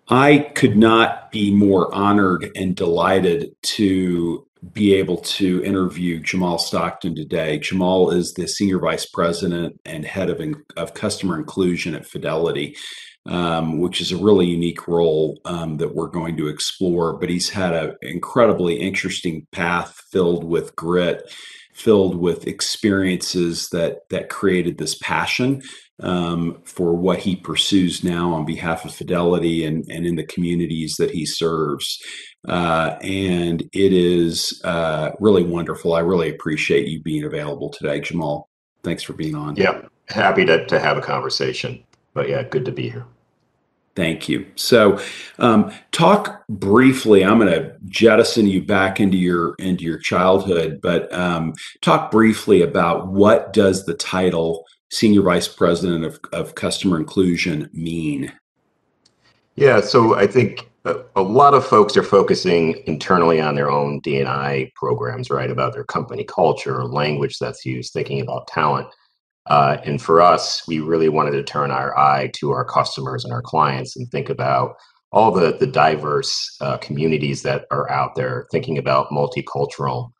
I could not be more honored and delighted to be able to interview Jamal Stockton today. Jamal is the Senior Vice President and Head of Customer Inclusion at Fidelity, which is a really unique role that we're going to explore. But he's had an incredibly interesting path filled with grit, filled with experiences that created this passion for what he pursues now on behalf of Fidelity and in the communities that he serves. And it is really wonderful. I really appreciate you being available today, Jamal. Thanks for being on. Yeah, happy to have a conversation. But yeah, good to be here. Thank you. So, talk briefly. I'm going to jettison you back into your childhood, but talk briefly about what does the title Senior Vice President of Customer Inclusion mean? Yeah, so I think a lot of folks are focusing internally on their own D&I programs, right? About their company culture, language that's used, thinking about talent. And for us, we really wanted to turn our eye to our customers and our clients and think about all the diverse communities that are out there, thinking about multiculturalism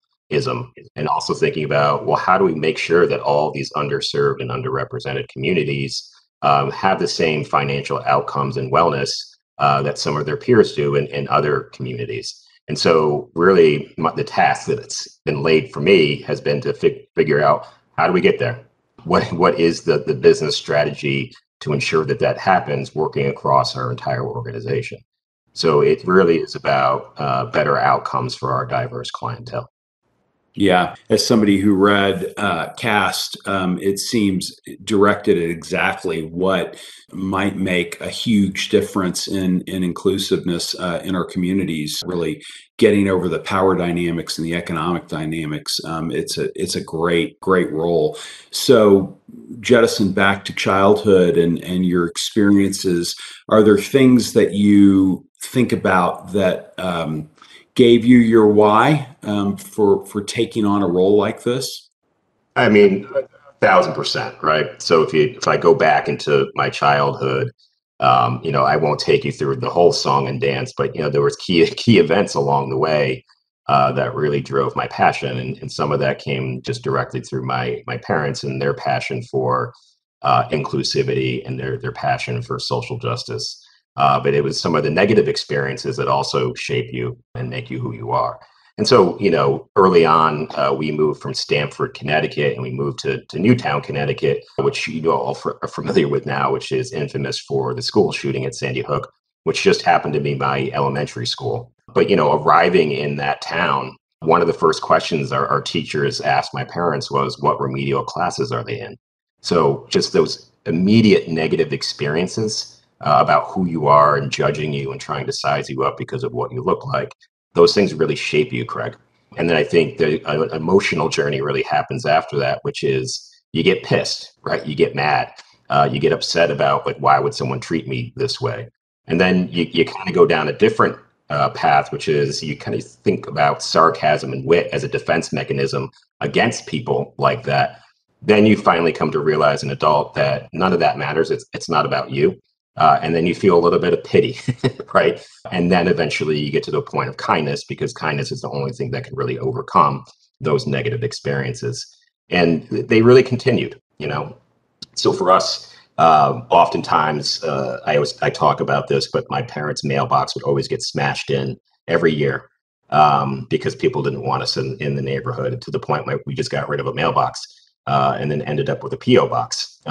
and also thinking about, well, how do we make sure that all these underserved and underrepresented communities have the same financial outcomes and wellness that some of their peers do in other communities. And so really the task that's been laid for me has been to figure out how do we get there? What is the business strategy to ensure that that happens working across our entire organization? So it really is about better outcomes for our diverse clientele. Yeah, as somebody who read Cast, it seems directed at exactly what might make a huge difference in inclusiveness in our communities. Really getting over the power dynamics and the economic dynamics. It's a great role. So, jettison back to childhood and your experiences. Are there things that you think about that gave you your why for taking on a role like this? I mean, 1,000%, right? So if I go back into my childhood, I won't take you through the whole song and dance, but there was key events along the way that really drove my passion, and some of that came just directly through my parents and their passion for inclusivity and their passion for social justice. But it was some of the negative experiences that also shape you and make you who you are. And so, early on, we moved from Stamford, Connecticut, and we moved to Newtown, Connecticut, which all are familiar with now, which is infamous for the school shooting at Sandy Hook, which just happened to be my elementary school. But, arriving in that town, one of the first questions our teachers asked my parents was, what remedial classes are they in? So just those immediate negative experiences about who you are and judging you and trying to size you up because of what you look like, those things really shape you, Craig. And then I think the emotional journey really happens after that, which is you get pissed, right? You get mad. You get upset about, like, why would someone treat me this way? And then you kind of go down a different path, which is you kind of think about sarcasm and wit as a defense mechanism against people like that. Then you finally come to realize, an adult, that none of that matters. It's not about you. And then you feel a little bit of pity, right? And then eventually you get to the point of kindness, because kindness is the only thing that can really overcome those negative experiences. And they really continued. So for us, oftentimes, I talk about this, but my parents' mailbox would always get smashed in every year because people didn't want us in the neighborhood, to the point where we just got rid of a mailbox and then ended up with a P.O. box,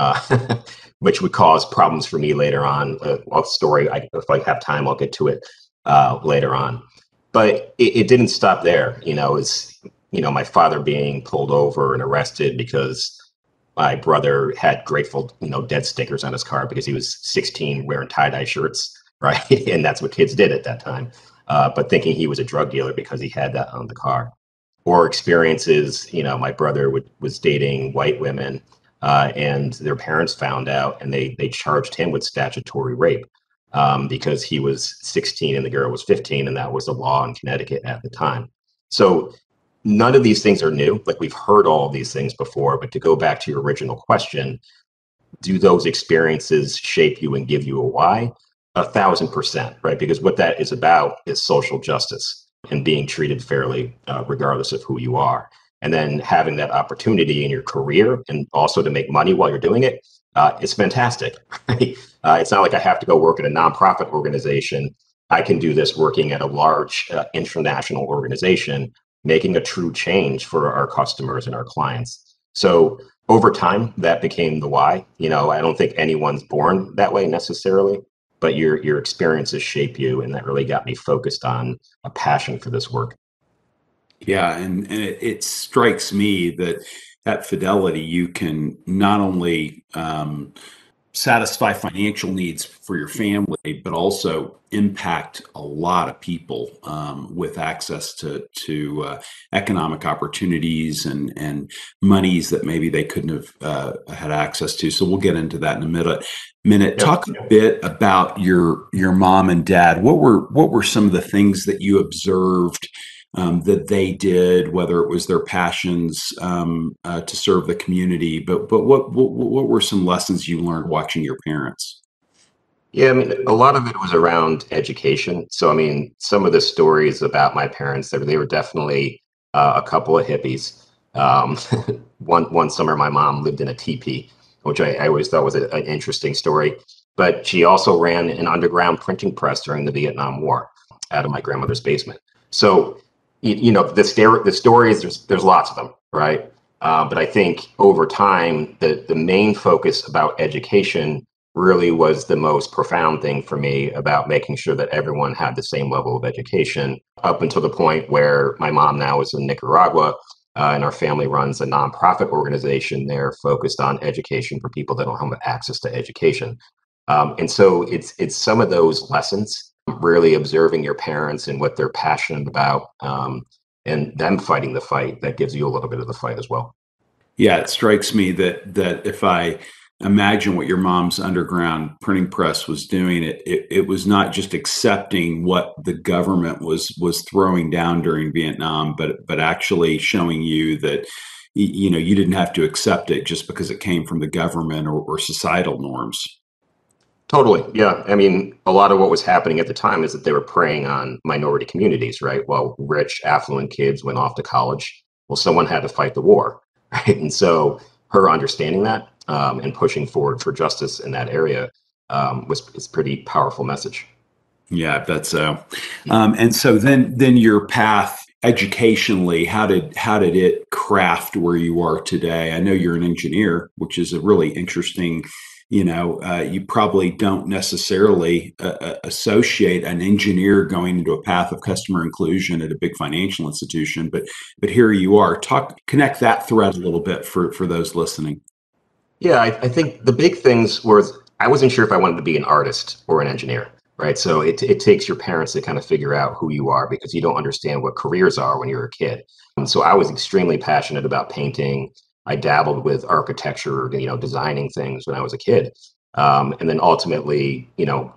which would cause problems for me later on. A story, if I have time, I'll get to it later on. But it didn't stop there. It's my father being pulled over and arrested because my brother had Grateful Dead stickers on his car because he was 16 wearing tie-dye shirts, right? And that's what kids did at that time. But thinking he was a drug dealer because he had that on the car. Or experiences, my brother was dating white women and their parents found out, and they charged him with statutory rape because he was 16 and the girl was 15, and that was the law in Connecticut at the time. So none of these things are new. Like, we've heard all of these things before, but to go back to your original question, do those experiences shape you and give you a why? 1,000%, right? Because what that is about is social justice and being treated fairly, regardless of who you are. And then having that opportunity in your career and also to make money while you're doing it, it's fantastic. Right? It's not like I have to go work at a nonprofit organization. I can do this working at a large international organization, making a true change for our customers and our clients. So over time, that became the why. I don't think anyone's born that way necessarily, but your experiences shape you, and that really got me focused on a passion for this work. Yeah, and it strikes me that at Fidelity, you can not only satisfy financial needs for your family, but also impact a lot of people with access to economic opportunities and monies that maybe they couldn't have had access to. So we'll get into that in a minute. Yep. Talk a bit about your mom and dad. What were some of the things that you observed that they did, whether it was their passions to serve the community, but what were some lessons you learned watching your parents? Yeah, I mean, a lot of it was around education. So, I mean, some of the stories about my parents, they were definitely a couple of hippies. Um, one summer, my mom lived in a teepee, which I always thought was an interesting story. But she also ran an underground printing press during the Vietnam War out of my grandmother's basement. So, the stories, there's lots of them, right? But I think over time, the main focus about education really was the most profound thing for me about making sure that everyone had the same level of education up until the point where my mom now is in Nicaragua, and our family runs a nonprofit organization there focused on education for people that don't have access to education. And so it's some of those lessons, really observing your parents and what they're passionate about, and them fighting the fight that gives you a little bit of the fight as well. Yeah, it strikes me that if I imagine what your mom's underground printing press was doing, it was not just accepting what the government was throwing down during Vietnam, but actually showing you that you didn't have to accept it just because it came from the government or societal norms. Totally. Yeah. I mean, a lot of what was happening at the time is that they were preying on minority communities, right? While rich, affluent kids went off to college, well, someone had to fight the war, right? And so her understanding that, and pushing forward for justice in that area, was is a pretty powerful message. Yeah, that's so. And so then your path educationally, how did it craft where you are today? I know you're an engineer, which is a really interesting. You probably don't necessarily associate an engineer going into a path of customer inclusion at a big financial institution, but here you are. Connect that thread a little bit for those listening. Yeah, I think the big things was I wasn't sure if I wanted to be an artist or an engineer, right? So it takes your parents to kind of figure out who you are because you don't understand what careers are when you're a kid. So I was extremely passionate about painting. I dabbled with architecture, designing things when I was a kid. And then ultimately,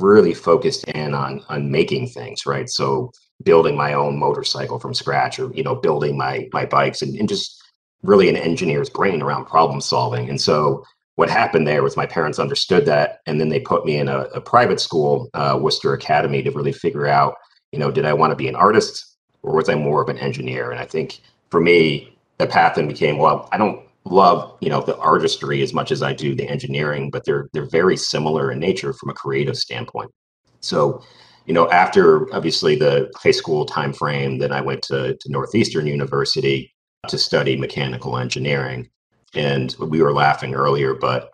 really focused in on making things, right? So building my own motorcycle from scratch or, building my bikes and just really an engineer's brain around problem solving. And so what happened there was my parents understood that, and then they put me in a private school, Worcester Academy, to really figure out, did I want to be an artist or was I more of an engineer? And I think for me, the path then became, well, I don't love, the artistry as much as I do the engineering, but they're very similar in nature from a creative standpoint. So, after obviously the high school time frame, then I went to Northeastern University to study mechanical engineering. And we were laughing earlier, but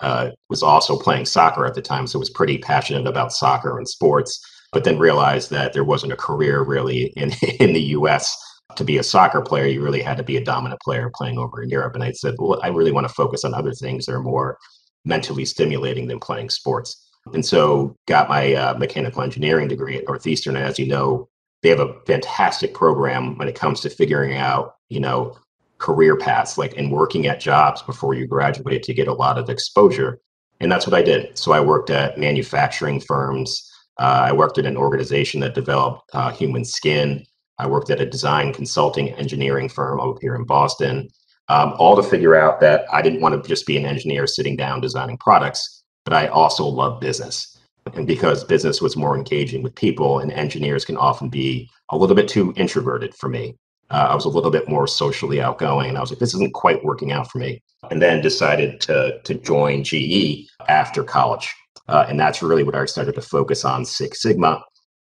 was also playing soccer at the time. So was pretty passionate about soccer and sports, but then realized that there wasn't a career really in, in the US to be a soccer player. You really had to be a dominant player playing over in Europe. And I said, well, I really want to focus on other things that are more mentally stimulating than playing sports. And so got my mechanical engineering degree at Northeastern. And as you know, they have a fantastic program when it comes to figuring out, career paths, like and working at jobs before you graduate to get a lot of exposure. And that's what I did. So I worked at manufacturing firms. I worked at an organization that developed human skin. I worked at a design consulting engineering firm up here in Boston, all to figure out that I didn't want to just be an engineer sitting down designing products, but I also love business. And because business was more engaging with people, and engineers can often be a little bit too introverted for me. I was a little bit more socially outgoing, and I was like, this isn't quite working out for me. And then decided to join GE after college. And that's really what I started to focus on, Six Sigma.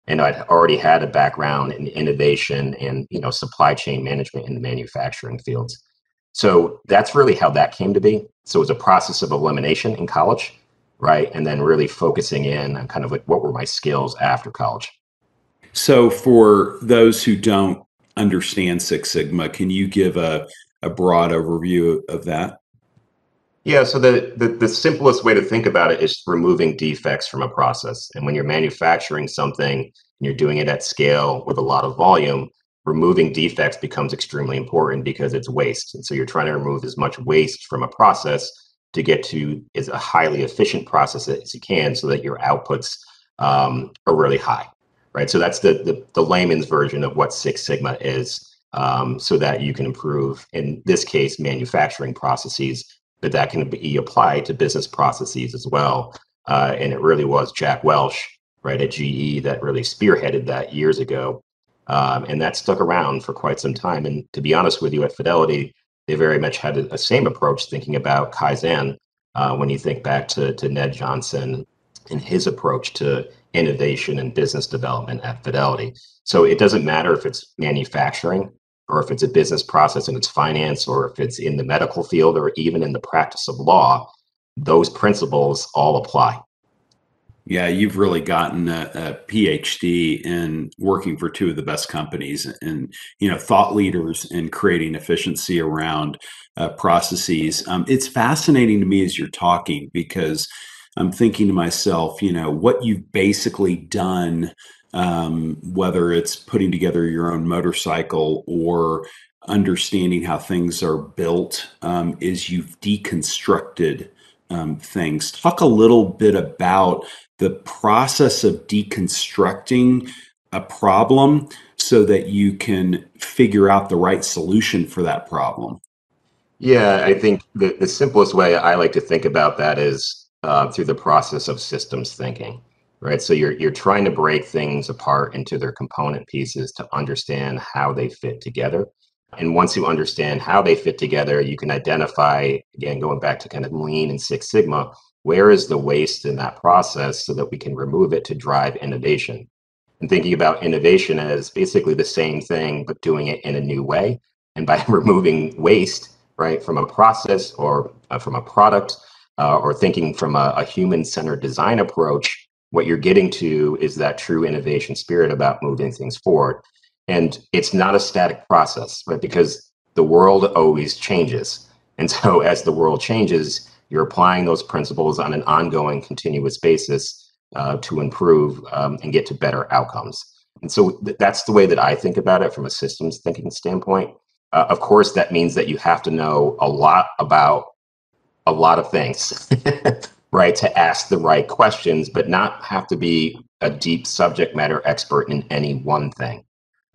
And I'd already had a background in innovation and supply chain management in the manufacturing fields. So that's really how that came to be. So it was a process of elimination in college, right? And then really focusing in on kind of like what were my skills after college. So, for those who don't understand Six Sigma, can you give a broad overview of that? Yeah, so the simplest way to think about it is removing defects from a process. And when you're manufacturing something and you're doing it at scale with a lot of volume, removing defects becomes extremely important because it's waste. And so you're trying to remove as much waste from a process to get to is a highly efficient process as you can so that your outputs are really high, right? So that's the layman's version of what Six Sigma is, so that you can improve, in this case, manufacturing processes, but that can be applied to business processes as well. And it really was Jack Welch, right, at GE that really spearheaded that years ago. And that stuck around for quite some time. And to be honest with you, at Fidelity, they very much had a same approach thinking about Kaizen, when you think back to Ned Johnson and his approach to innovation and business development at Fidelity. So it doesn't matter if it's manufacturing or if it's a business process and it's finance, or if it's in the medical field or even in the practice of law, those principles all apply. Yeah, you've really gotten a PhD in working for two of the best companies and thought leaders in creating efficiency around processes. It's fascinating to me as you're talking because I'm thinking to myself, what you've basically done, whether it's putting together your own motorcycle or understanding how things are built, is you've deconstructed things. Talk a little bit about the process of deconstructing a problem so that you can figure out the right solution for that problem. Yeah, I think the simplest way I like to think about that is through the process of systems thinking, right? So you're trying to break things apart into their component pieces to understand how they fit together. And once you understand how they fit together, you can identify, again, going back to kind of lean and Six Sigma, where is the waste in that process so that we can remove it to drive innovation. And thinking about innovation as basically the same thing, but doing it in a new way. And by removing waste, right, from a process or from a product, or thinking from a human-centered design approach, what you're getting to is that true innovation spirit about moving things forward. And it's not a static process, right? Because the world always changes. And so as the world changes, you're applying those principles on an ongoing, continuous basis to improve and get to better outcomes. And so that's the way that I think about it from a systems thinking standpoint. Of course, that means that you have to know a lot about a lot of things, right? To ask the right questions, but not have to be a deep subject matter expert in any one thing,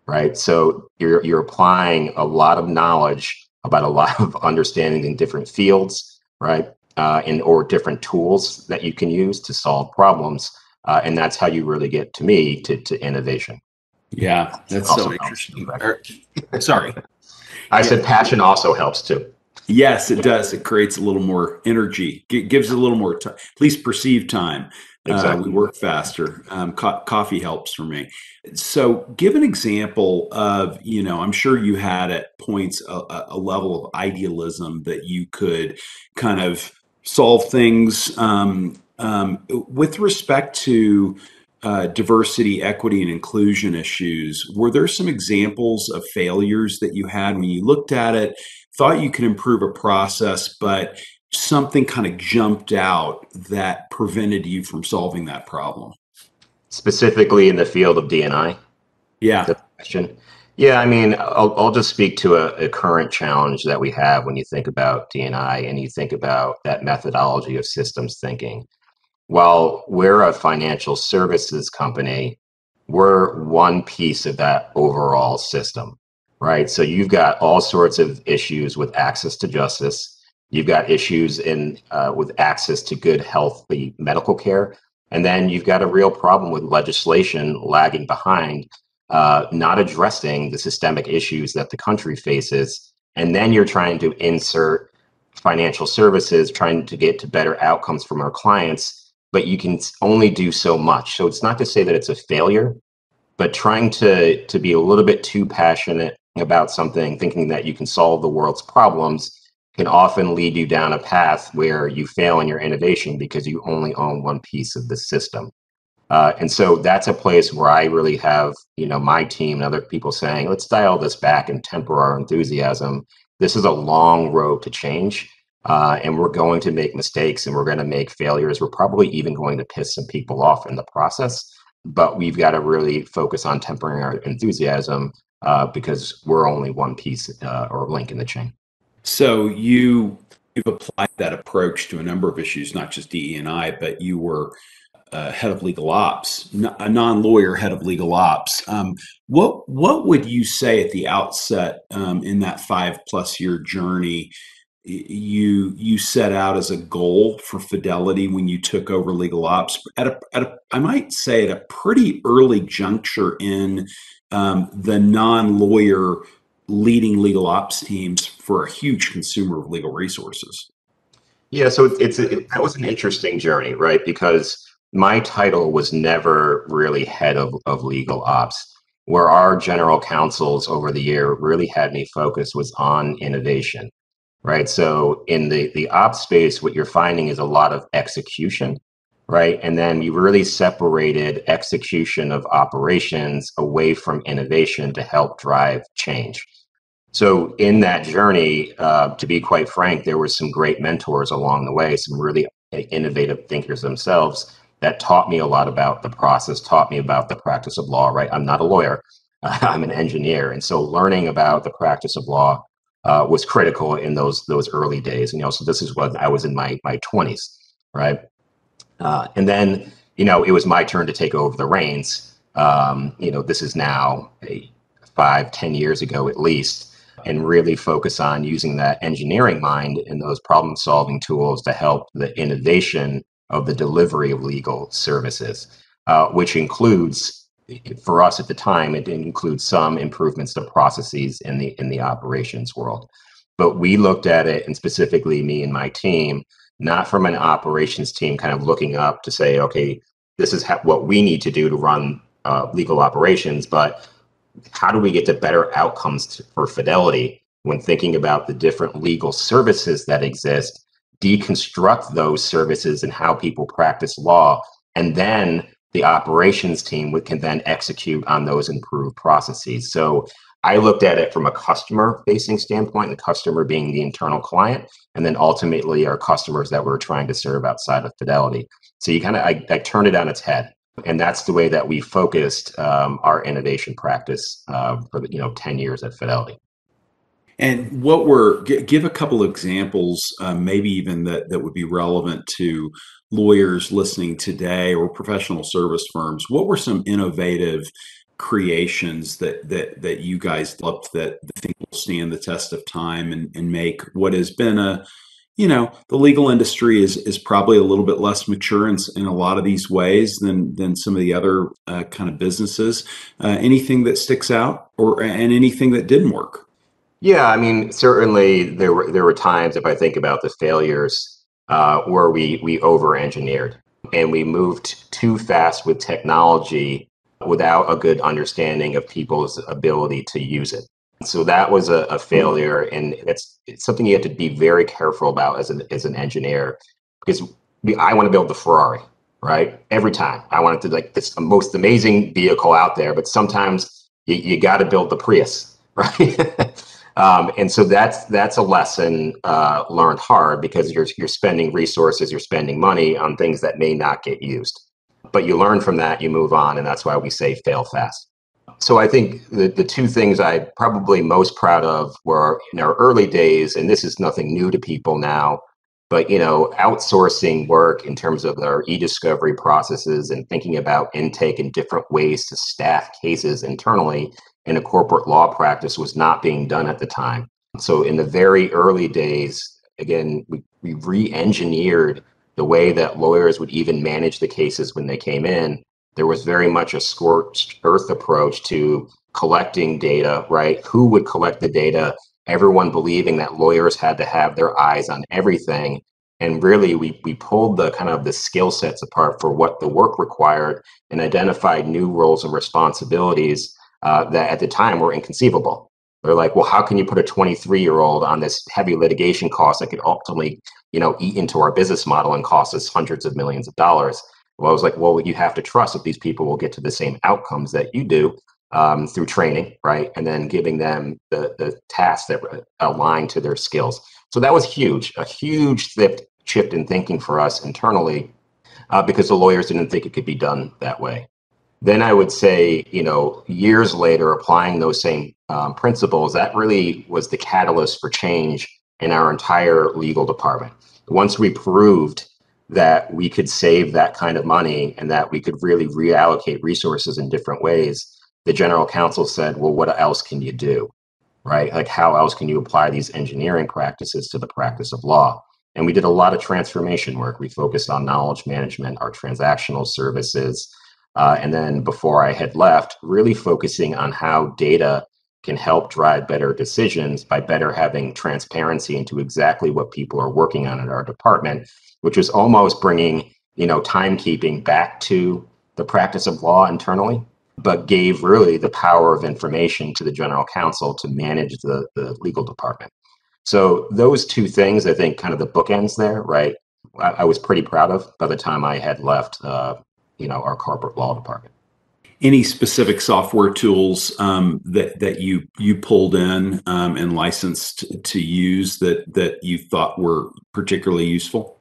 right? So you're applying a lot of knowledge about a lot of understanding in different fields, right? Or different tools that you can use to solve problems. And that's how you really get to me to innovation. Yeah, that's Also so helps too, interesting. right? Sorry. I Yeah. said passion also helps too. Yes, it does. It creates a little more energy, gives a little more time, at least perceived time. We Exactly. work faster. Coffee helps for me. So, give an example of, I'm sure you had at points a level of idealism that you could kind of solve things with respect to diversity, equity, and inclusion issues. Were there some examples of failures that you had when you looked at it? Thought you could improve a process, but something kind of jumped out that prevented you from solving that problem. Specifically in the field of D&I, the Yeah. question. Yeah, I mean, I'll just speak to a current challenge that we have when you think about D&I and you think about that methodology of systems thinking. While we're a financial services company, we're one piece of that overall system, right? So you've got all sorts of issues with access to justice. You've got issues in with access to good, healthy medical care, And then you've got a real problem with legislation lagging behind, not addressing the systemic issues that the country faces. And then you're trying to insert financial services, trying to get to better outcomes from our clients, but you can only do so much. So it's not to say that it's a failure, but trying to be a little bit too passionate about something, thinking that you can solve the world's problems, can often lead you down a path where you fail in your innovation because you only own one piece of the system. And so that's a place where I really have, my team and other people saying, let's dial this back and temper our enthusiasm. This is a long road to change, and we're going to make mistakes and we're going to make failures. We're probably even going to piss some people off in the process, but we've got to really focus on tempering our enthusiasm because we're only one piece or link in the chain. So you've applied that approach to a number of issues, not just DE&I, but you were head of legal ops, a non-lawyer head of legal ops. What would you say at the outset in that 5+ year journey you set out as a goal for Fidelity when you took over legal ops I might say at a pretty early juncture in the non-lawyer leading legal ops teams for a huge consumer of legal resources? Yeah, so that was an interesting journey, right? Because my title was never really head of legal ops. Where our general counsels over the year really had me focused was on innovation, right? So in the ops space, what you're finding is a lot of execution, right? And then you really separated execution of operations away from innovation to help drive change. So in that journey, to be quite frank, there were some great mentors along the way, some really innovative thinkers themselves that taught me a lot about the process, taught me about the practice of law, right? I'm not a lawyer, I'm an engineer. And so learning about the practice of law was critical in those early days. So this is when I was in my 20s, right? And then, it was my turn to take over the reins. This is now 5-10 years ago at least, and really focus on using that engineering mind and those problem solving tools to help the innovation of the delivery of legal services, which includes, for us at the time, it includes some improvements to processes in the operations world. But we looked at it, and specifically me and my team, not from an operations team kind of looking up to say, okay, this is what we need to do to run legal operations, but how do we get to better outcomes for Fidelity when thinking about the different legal services that exist, deconstruct those services and how people practice law, and then the operations team can then execute on those improved processes. So I looked at it from a customer-facing standpoint, the customer being the internal client, and then ultimately our customers that we're trying to serve outside of Fidelity. So I turned it on its head. And that's the way that we focused our innovation practice for the 10 years at Fidelity. And give a couple of examples, maybe even that would be relevant to lawyers listening today or professional service firms. What were some innovative creations that you guys developed that think will stand the test of time and make what has been the legal industry is probably a little bit less mature in a lot of these ways than some of the other kind of businesses. Anything that sticks out, and anything that didn't work? Yeah, I mean, certainly there were times, if I think about the failures, where we over-engineered and we moved too fast with technology without a good understanding of people's ability to use it. So that was a failure, and it's something you have to be very careful about as an engineer, because I want to build the Ferrari, right? Every time I want it to, like, it's the most amazing vehicle out there, but sometimes you got to build the Prius, right? And so that's a lesson learned hard, because you're spending resources, you're spending money on things that may not get used. But you learn from that, you move on, and that's why we say fail fast. So I think the two things I'm probably most proud of were in our early days, and this is nothing new to people now, but outsourcing work in terms of our eDiscovery processes and thinking about intake and different ways to staff cases internally in a corporate law practice was not being done at the time. So in the very early days, again, we re-engineered the way that lawyers would even manage the cases when they came in, there was very much a scorched earth approach to collecting data, right? Who would collect the data? Everyone believing that lawyers had to have their eyes on everything. And really, we pulled the kind of the skill sets apart for what the work required and identified new roles and responsibilities that at the time were inconceivable. They're like, well, how can you put a 23-year-old on this heavy litigation cost that could ultimately, eat into our business model and cost us hundreds of millions of dollars? Well, I was like, well, you have to trust that these people will get to the same outcomes that you do through training, right? And then giving them the tasks that align to their skills. So that was huge, a huge shift in thinking for us internally because the lawyers didn't think it could be done that way. Then I would say, years later, applying those same principles, that really was the catalyst for change in our entire legal department. Once we proved that we could save that kind of money and that we could really reallocate resources in different ways, the general counsel said, well, what else can you do, right? Like, how else can you apply these engineering practices to the practice of law? And we did a lot of transformation work. We focused on knowledge management, our transactional services, and then before I had left, really focusing on how data can help drive better decisions by better having transparency into exactly what people are working on in our department, which was almost bringing, timekeeping back to the practice of law internally, but gave really the power of information to the general counsel to manage the legal department. So those two things, I think, kind of the bookends there, right? I was pretty proud of by the time I had left, our corporate law department. Any specific software tools that you pulled in and licensed to use that you thought were particularly useful?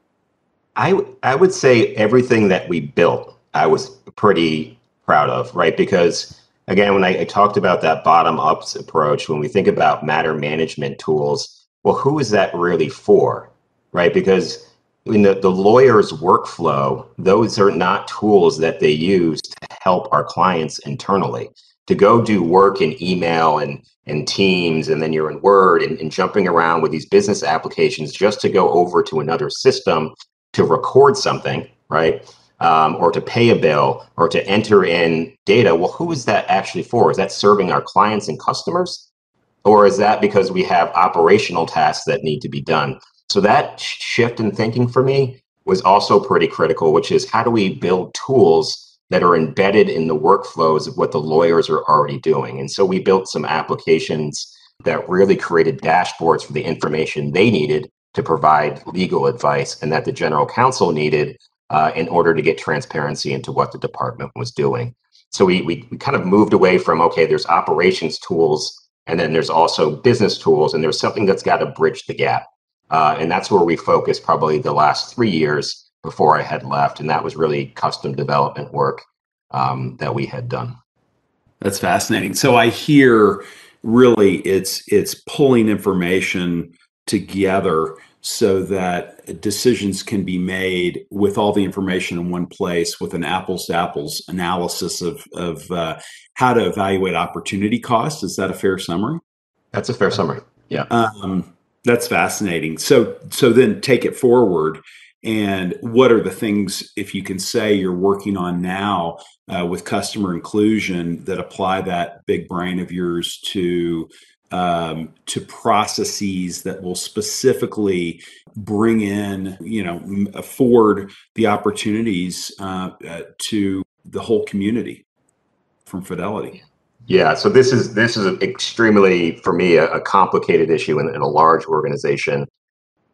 I would say everything that we built, I was pretty proud of, right? Because again, when I talked about that bottom up approach, when we think about matter management tools, well, who is that really for, right? Because in the lawyer's workflow, those are not tools that they use to help our clients internally. To go do work in email and Teams, and then you're in Word and jumping around with these business applications just to go over to another system to record something, right? Or to pay a bill or to enter in data. Well, who is that actually for? Is that serving our clients and customers? Or is that because we have operational tasks that need to be done? So that shift in thinking for me was also pretty critical, which is how do we build tools that are embedded in the workflows of what the lawyers are already doing? And so we built some applications that really created dashboards for the information they needed to provide legal advice and that the general counsel needed in order to get transparency into what the department was doing. So we kind of moved away from, okay, there's operations tools, and then there's also business tools, and there's something that's got to bridge the gap. And that's where we focused probably the last 3 years before I had left. And that was really custom development work that we had done. That's fascinating. So I hear really it's pulling information together so that decisions can be made with all the information in one place, with an apples to apples analysis of how to evaluate opportunity costs. Is that a fair summary? That's a fair summary. Yeah. That's fascinating. So then take it forward. And what are the things, if you can say, you're working on now with customer inclusion that apply that big brain of yours to processes that will specifically bring in, afford the opportunities to the whole community from Fidelity? Yeah, so this is extremely, for me, a complicated issue in a large organization.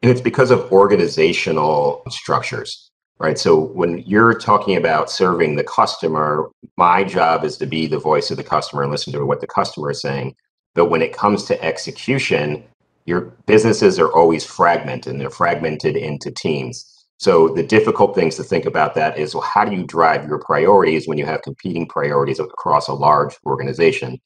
And it's because of organizational structures, right? So when you're talking about serving the customer, my job is to be the voice of the customer and listen to what the customer is saying. But when it comes to execution, your businesses are always fragmented, and they're fragmented into teams. So the difficult things to think about that is, well, how do you drive your priorities when you have competing priorities across a large organization?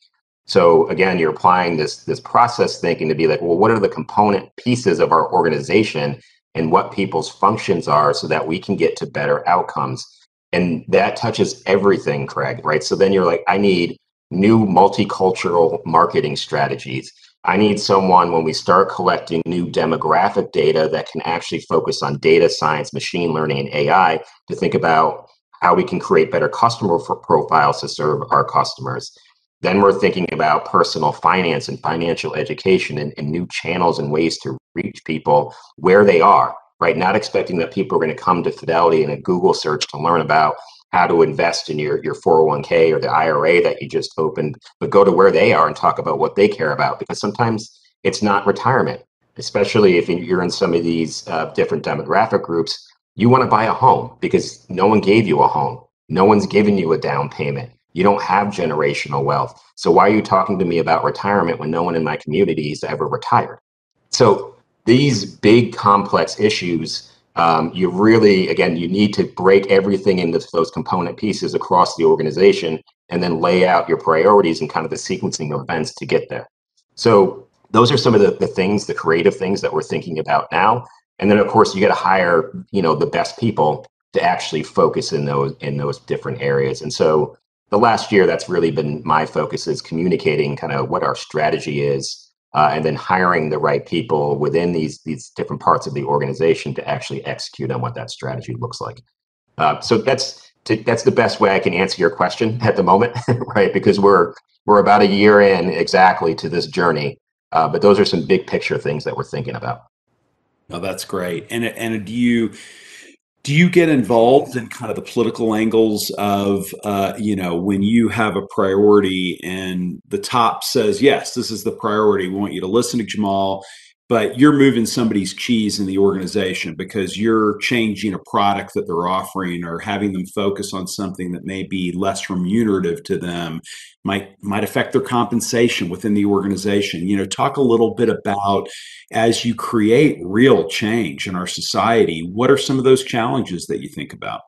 So again, you're applying this process thinking to be like, well, what are the component pieces of our organization and what people's functions are so that we can get to better outcomes? And that touches everything, Craig, right? So then you're like, I need new multicultural marketing strategies. I need someone when we start collecting new demographic data that can actually focus on data science, machine learning, and AI to think about how we can create better customer profiles to serve our customers. Then we're thinking about personal finance and financial education and new channels and ways to reach people where they are, right? Not expecting that people are going to come to Fidelity in a Google search to learn about how to invest in your 401k or the IRA that you just opened, but go to where they are and talk about what they care about. Because sometimes it's not retirement, especially if you're in some of these different demographic groups. You want to buy a home because no one gave you a home. No one's given you a down payment. You don't have generational wealth. So why are you talking to me about retirement when no one in my community has ever retired? So these big complex issues, you really, again, you need to break everything into those component pieces across the organization and then lay out your priorities and kind of the sequencing of events to get there. So those are some of the things, the creative things that we're thinking about now. And then of course you got to hire, the best people to actually focus in those different areas. And so the last year, that's really been my focus, is communicating kind of what our strategy is, and then hiring the right people within these different parts of the organization to actually execute on what that strategy looks like. So that's the best way I can answer your question at the moment, right? Because we're about a year in exactly to this journey, but those are some big picture things that we're thinking about. Oh, that's great. And do you get involved in kind of the political angles of, when you have a priority and the top says, yes, this is the priority. We want you to listen to Jamal, but you're moving somebody's cheese in the organization because you're changing a product that they're offering or having them focus on something that may be less remunerative to them, might affect their compensation within the organization. Talk a little bit about, as you create real change in our society, what are some of those challenges that you think about?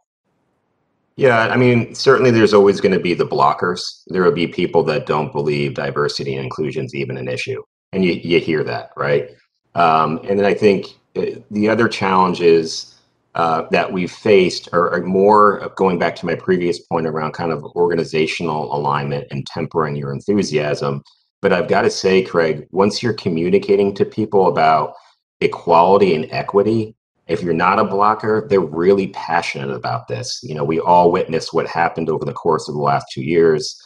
Yeah, I mean, certainly there's always going to be the blockers. There will be people that don't believe diversity and inclusion is even an issue. And you hear that, right? And then I think the other challenges that we've faced are more going back to my previous point around kind of organizational alignment and tempering your enthusiasm. But I've got to say, Craig, once you're communicating to people about equality and equity, if you're not a blocker, they're really passionate about this. We all witnessed what happened over the course of the last 2 years.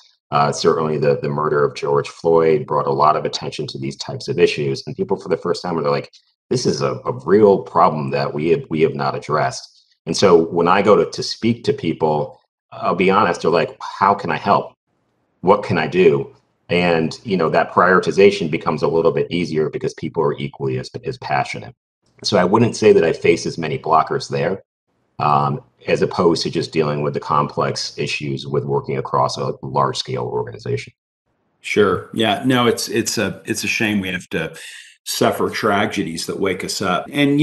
Certainly the murder of George Floyd brought a lot of attention to these types of issues. And people for the first time are like, this is a real problem that we have not addressed. And so when I go to speak to people, I'll be honest, they're like, how can I help? What can I do? And that prioritization becomes a little bit easier because people are equally as passionate. So I wouldn't say that I face as many blockers there, as opposed to just dealing with the complex issues with working across a large scale organization. Sure. Yeah. No, it's a shame we have to suffer tragedies that wake us up. And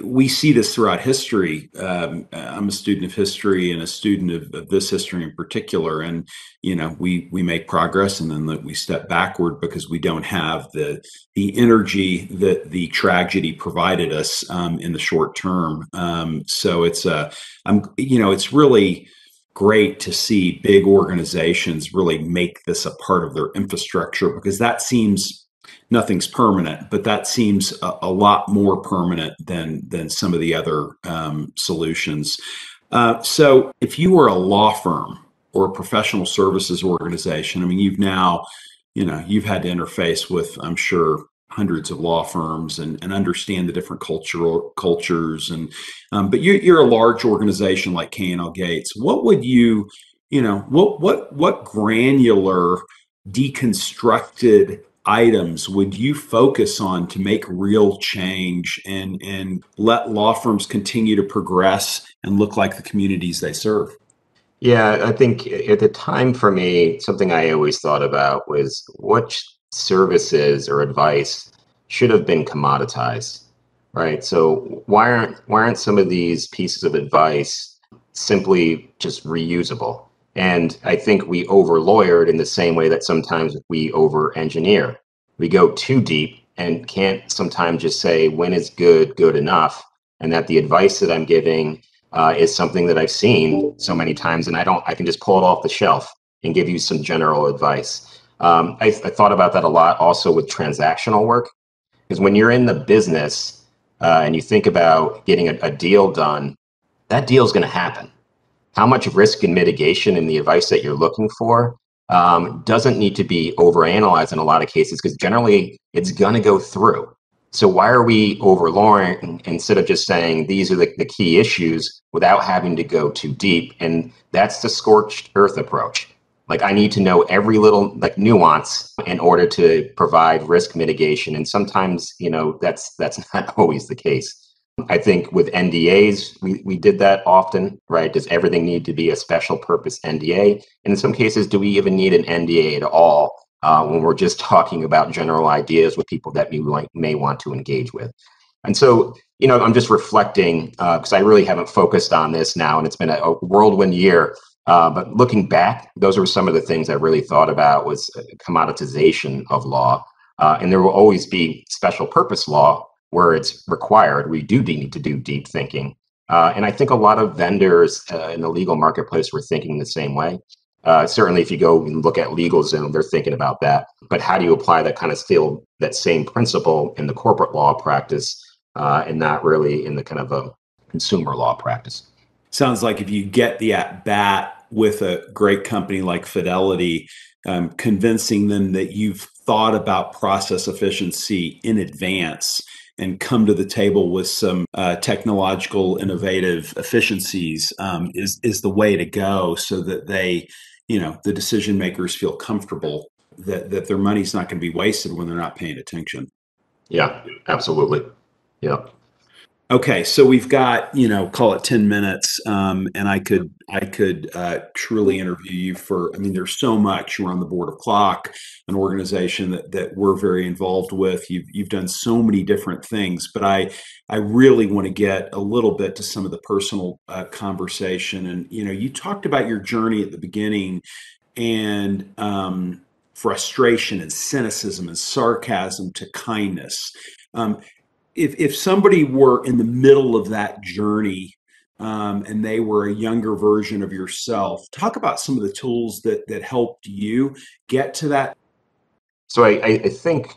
we see this throughout history. I'm a student of history and a student of this history in particular. And we make progress, and then we step backward because we don't have the energy that the tragedy provided us in the short term. So it's really great to see big organizations really make this a part of their infrastructure, because that seems, nothing's permanent, but that seems a lot more permanent than some of the other solutions. So if you were a law firm or a professional services organization, I mean, you've had to interface with, I'm sure, hundreds of law firms and understand the different cultures, but you're a large organization like K&L Gates. What would what granular deconstructed items would you focus on to make real change and let law firms continue to progress and look like the communities they serve? Yeah, I think at the time for me, something I always thought about was what services or advice should have been commoditized, right? So why aren't some of these pieces of advice simply just reusable? And I think we over lawyered in the same way that sometimes we over engineer. We go too deep and can't sometimes just say when is good enough, and that the advice that I'm giving is something that I've seen so many times, and I can just pull it off the shelf and give you some general advice. I thought about that a lot also with transactional work, because when you're in the business and you think about getting a deal done, that deal is going to happen. How much risk and mitigation in the advice that you're looking for doesn't need to be overanalyzed in a lot of cases, because generally it's going to go through. So why are we overlooking instead of just saying these are the key issues without having to go too deep? And that's the scorched earth approach. Like, I need to know every little like nuance in order to provide risk mitigation. And sometimes, that's not always the case. I think with NDAs, we did that often, right? Does everything need to be a special purpose NDA? And in some cases, do we even need an NDA at all when we're just talking about general ideas with people that we may want to engage with? And so, I'm just reflecting because I really haven't focused on this now, and it's been a whirlwind year. But looking back, those were some of the things I really thought about was commoditization of law. And there will always be special purpose law where it's required. We do need to do deep thinking. And I think a lot of vendors in the legal marketplace were thinking the same way. Certainly, if you go and look at LegalZoom, they're thinking about that. But how do you apply that kind of still that same principle in the corporate law practice and not really in the kind of a consumer law practice? Sounds like if you get the at bat with a great company like Fidelity, convincing them that you've thought about process efficiency in advance and come to the table with some technological innovative efficiencies is the way to go, so that the decision makers feel comfortable that their money's not going to be wasted when they're not paying attention. Yeah, absolutely. Yeah. Okay, so we've got, call it 10 minutes, and I could truly interview you for, there's so much. You're on the board of Clock, an organization that we're very involved with. You've done so many different things, but I really want to get a little bit to some of the personal conversation. And, you talked about your journey at the beginning, and frustration and cynicism and sarcasm to kindness. If somebody were in the middle of that journey, and they were a younger version of yourself, talk about some of the tools that helped you get to that. So I think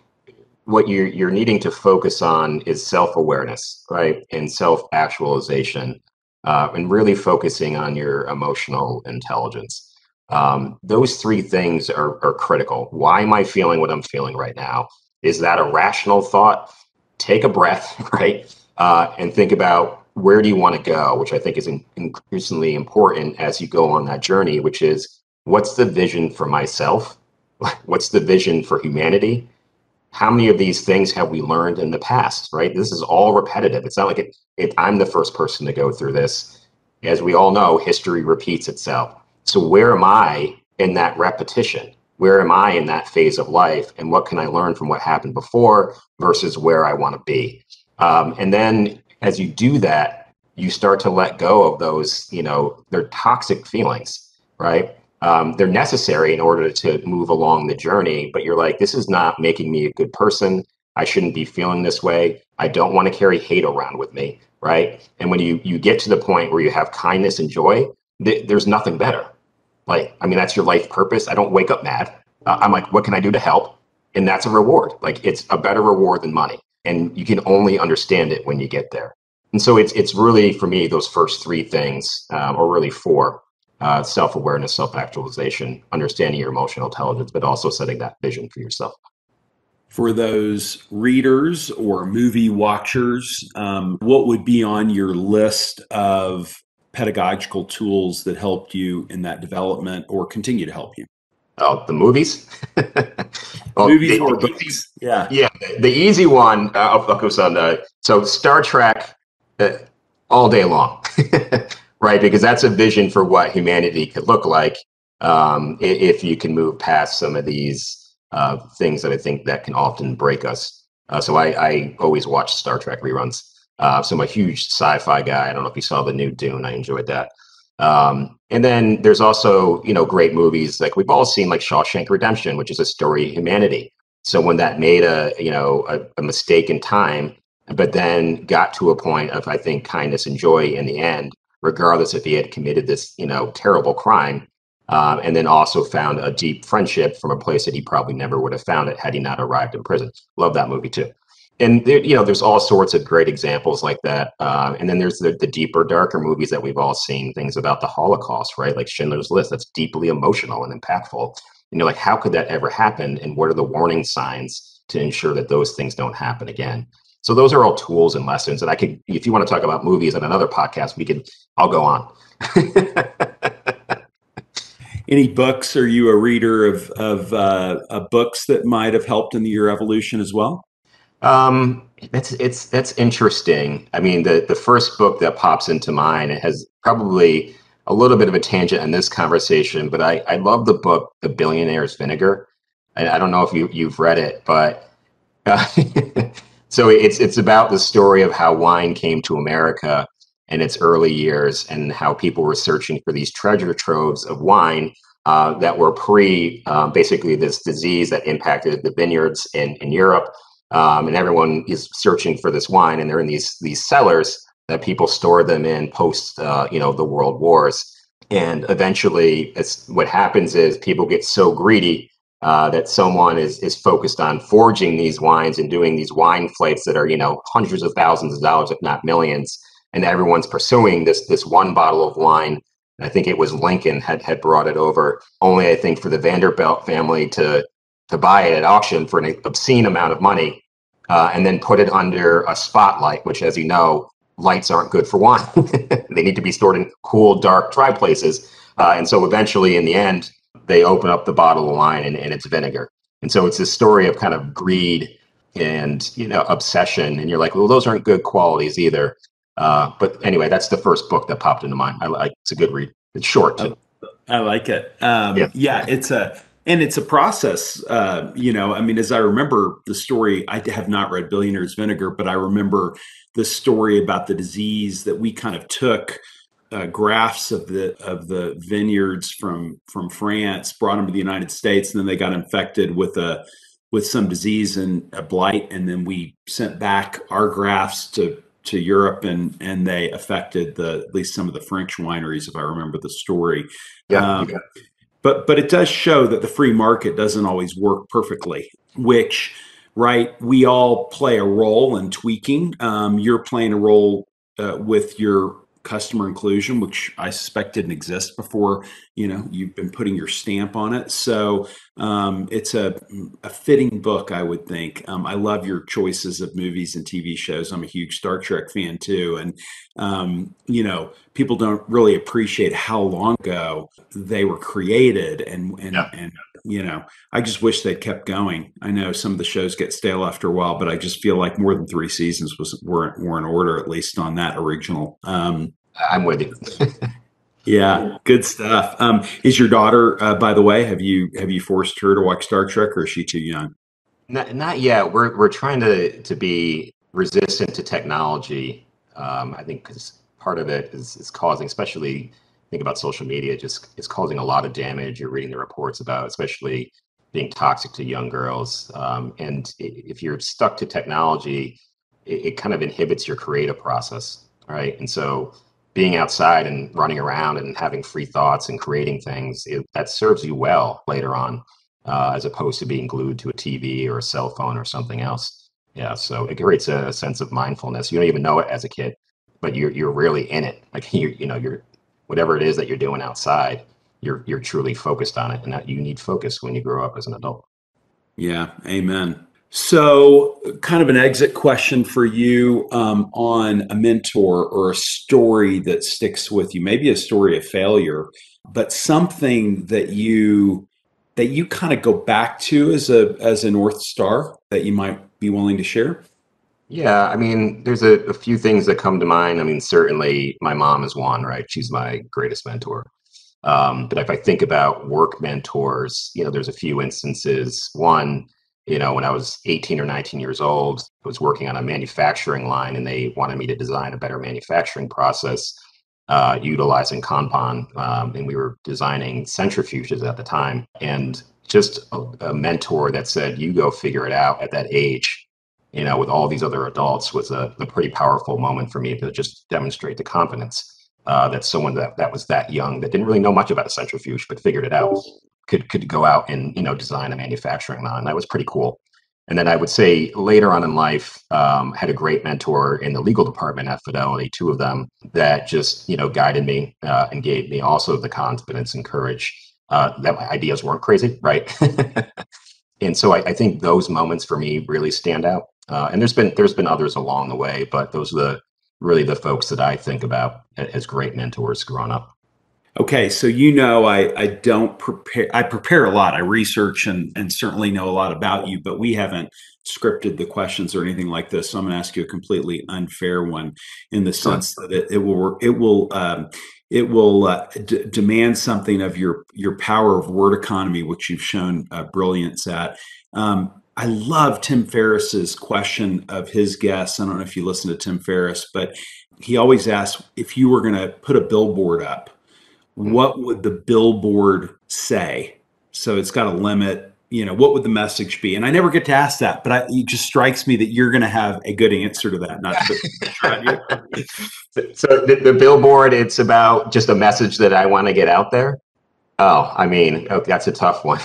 what you're needing to focus on is self-awareness, right? And self-actualization, and really focusing on your emotional intelligence. Those three things are critical. Why am I feeling what I'm feeling right now? Is that a rational thought? Take a breath, right? And think about, where do you want to go, which I think is increasingly important as you go on that journey, which is, what's the vision for myself? What's the vision for humanity? How many of these things have we learned in the past, right? This is all repetitive. It's not like I'm the first person to go through this. As we all know, history repeats itself. So where am I in that repetition? Where am I in that phase of life? And what can I learn from what happened before versus where I want to be? And then as you do that, you start to let go of those, they're toxic feelings, right? They're necessary in order to move along the journey, but you're like, this is not making me a good person. I shouldn't be feeling this way. I don't want to carry hate around with me, right? And when you get to the point where you have kindness and joy, there's nothing better. Like, that's your life purpose. I don't wake up mad. I'm like, what can I do to help? And that's a reward. Like, it's a better reward than money. And you can only understand it when you get there. And so it's really, for me, those first three things, or really four: self-awareness, self-actualization, understanding your emotional intelligence, but also setting that vision for yourself. For those readers or movie watchers, what would be on your list of pedagogical tools that helped you in that development or continue to help you? Oh, the movies? Well, Movies or books? Yeah. Yeah, the easy one, I'll focus on so Star Trek all day long, right? Because that's a vision for what humanity could look like if you can move past some of these things that I think that can often break us. So I always watch Star Trek reruns. So I'm a huge sci-fi guy. I don't know if you saw the new Dune. I enjoyed that. And then there's also, great movies like we've all seen, like Shawshank Redemption, which is a story of humanity. So when that made a mistake in time, but then got to a point of, I think, kindness and joy in the end, regardless if he had committed this, terrible crime, and then also found a deep friendship from a place that he probably never would have found it had he not arrived in prison. Love that movie too. And there, there's all sorts of great examples like that. And then there's the deeper, darker movies that we've all seen, things about the Holocaust, right? Like Schindler's List, that's deeply emotional and impactful. Like, how could that ever happen? And what are the warning signs to ensure that those things don't happen again? So those are all tools and lessons. And I could, if you want to talk about movies on another podcast, I'll go on. Any books? Are you a reader of books that might have helped in your evolution as well? That's interesting. I mean, the first book that pops into mind, it has probably a little bit of a tangent in this conversation, but I love the book The Billionaire's Vinegar. I don't know if you've read it, but uh, so it's about the story of how wine came to America in its early years and how people were searching for these treasure troves of wine that were basically this disease that impacted the vineyards in Europe. And everyone is searching for this wine, and they're in these cellars that people store them in post, the world wars. And eventually, what happens is people get so greedy that someone is focused on forging these wines and doing these wine flights that are, hundreds of thousands of dollars, if not millions. And everyone's pursuing this one bottle of wine. And I think it was Lincoln had brought it over, only I think for the Vanderbilt family to buy it at auction for an obscene amount of money, and then put it under a spotlight, which, as you know, lights aren't good for wine. They need to be stored in cool, dark, dry places. And so eventually, in the end, they open up the bottle of wine and it's vinegar. And so it's this story of kind of greed and, obsession. And you're like, well, those aren't good qualities either. But anyway, that's the first book that popped into mind. It's a good read. It's short too. I like it. Yeah. Yeah, it's a process. I mean, as I remember the story, I have not read Billionaire's Vinegar, but I remember the story about the disease that we kind of took grafts of the vineyards from France, brought them to the United States, and then they got infected with some disease and a blight, and then we sent back our grafts to Europe, and they affected at least some of the French wineries, if I remember the story. Yeah. But it does show that the free market doesn't always work perfectly, which, right, we all play a role in tweaking. You're playing a role with your customer inclusion, which I suspect didn't exist before, you've been putting your stamp on it. So it's a fitting book, I would think. I love your choices of movies and TV shows. I'm a huge Star Trek fan too. And, people don't really appreciate how long ago they were created. I just wish they'd kept going. I know some of the shows get stale after a while, but I just feel like more than 3 seasons were in order, at least on that original. I'm with you. Yeah, good stuff. Is your daughter, by the way, have you forced her to watch Star Trek, or is she too young? Not yet. We're trying to be resistant to technology. I think because part of it is causing, especially think about social media, just it's causing a lot of damage. You're reading the reports about, especially being toxic to young girls. And if you're stuck to technology, it kind of inhibits your creative process, right? And so being outside and running around and having free thoughts and creating things, that serves you well later on, as opposed to being glued to a TV or a cell phone or something else. Yeah, so it creates a sense of mindfulness. You don't even know it as a kid, but you're really in it. Like you're whatever it is that you're doing outside, you're truly focused on it, and that you need focus when you grow up as an adult. Yeah, amen. So, kind of an exit question for you, on a mentor or a story that sticks with you, maybe a story of failure, but something that you kind of go back to as a North Star that you might be willing to share. Yeah, I mean, there's a few things that come to mind. I mean, certainly my mom is one, right? She's my greatest mentor. But if I think about work mentors, there's a few instances. One, when I was 18 or 19 years old, I was working on a manufacturing line, and they wanted me to design a better manufacturing process utilizing Kanban. And we were designing centrifuges at the time. And just a mentor that said, you go figure it out at that age, with all these other adults, was a pretty powerful moment for me to just demonstrate the confidence. that someone that was that young, that didn't really know much about a centrifuge, but figured it out, could go out and, design a manufacturing line. That was pretty cool. And then I would say later on in life, had a great mentor in the legal department at Fidelity, two of them, that just, guided me and gave me also the confidence and courage that my ideas weren't crazy, right? And so I think those moments for me really stand out. And there's been others along the way, but those are really the folks that I think about as great mentors growing up. Okay, so I don't prepare. I prepare a lot. I research and certainly know a lot about you, but we haven't scripted the questions or anything like this. So I'm going to ask you a completely unfair one, in the Sure. sense that it will demand something of your power of word economy, which you've shown brilliance at. I love Tim Ferriss's question of his guests. I don't know if you listen to Tim Ferriss, but he always asks, if you were going to put a billboard up, what would the billboard say? So it's got a limit, what would the message be? And I never get to ask that, but it just strikes me that you're going to have a good answer to that. Not to put pressure on you. So the billboard, it's about just a message that I want to get out there. Oh, I mean, that's a tough one.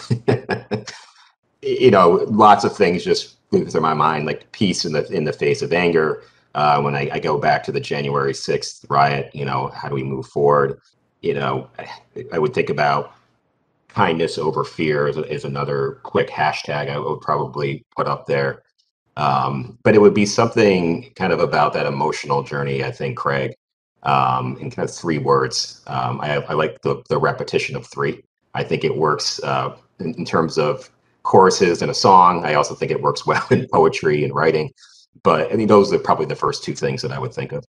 Lots of things just move through my mind, like peace in the face of anger. When I go back to the January 6th riot, how do we move forward? I would think about kindness over fear is another quick hashtag I would probably put up there. But it would be something kind of about that emotional journey, I think, Craig, in kind of three words. I like the repetition of three. I think it works in terms of choruses in a song. I also think it works well in poetry and writing. But I think those are probably the first two things that I would think of.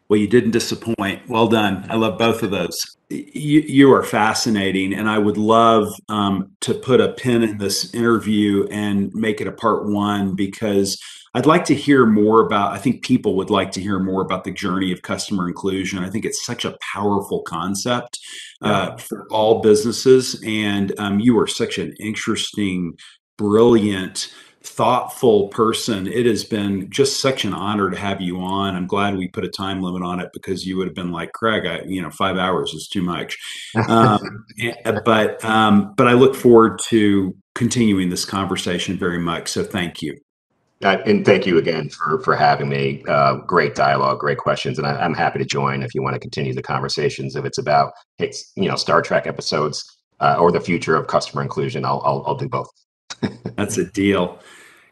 Well, you didn't disappoint. Well done. I love both of those. You are fascinating, and I would love to put a pin in this interview and make it a part one, because I'd like to hear more about, I think people would like to hear more about the journey of customer inclusion. I think it's such a powerful concept for all businesses. And you are such an interesting, brilliant, thoughtful person. It has been just such an honor to have you on. I'm glad we put a time limit on it, because you would have been like, Craig, 5 hours is too much. But I look forward to continuing this conversation very much. So thank you. And thank you again for having me. Great dialogue, great questions, and I'm happy to join if you want to continue the conversations. If it's about Star Trek episodes or the future of customer inclusion, I'll do both. That's a deal.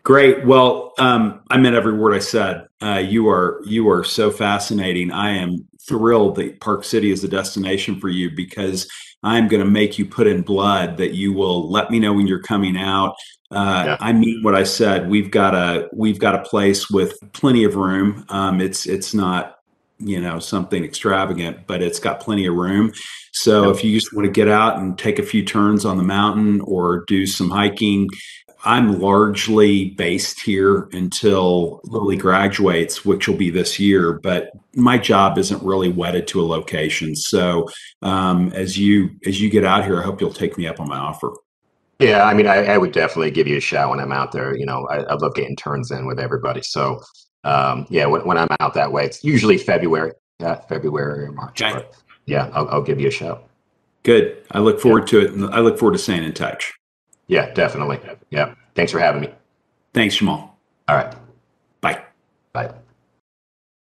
Great. Well, I meant every word I said. You are so fascinating. I am thrilled that Park City is the destination for you, because I'm going to make you put in blood that you will let me know when you're coming out. I mean what I said. We've got a place with plenty of room. It's not something extravagant, but it's got plenty of room. So if you just want to get out and take a few turns on the mountain or do some hiking, I'm largely based here until Lily graduates, which will be this year, but my job isn't really wedded to a location. So as you get out here, I hope you'll take me up on my offer. Yeah, I mean, I would definitely give you a shout when I'm out there. I love getting turns in with everybody. So yeah, when I'm out that way, it's usually February, February or March. Okay. But yeah, I'll give you a shout. Good. I look forward to it, and I look forward to staying in touch. Yeah, definitely. Yeah. Thanks for having me. Thanks, Jamal. All right. Bye. Bye.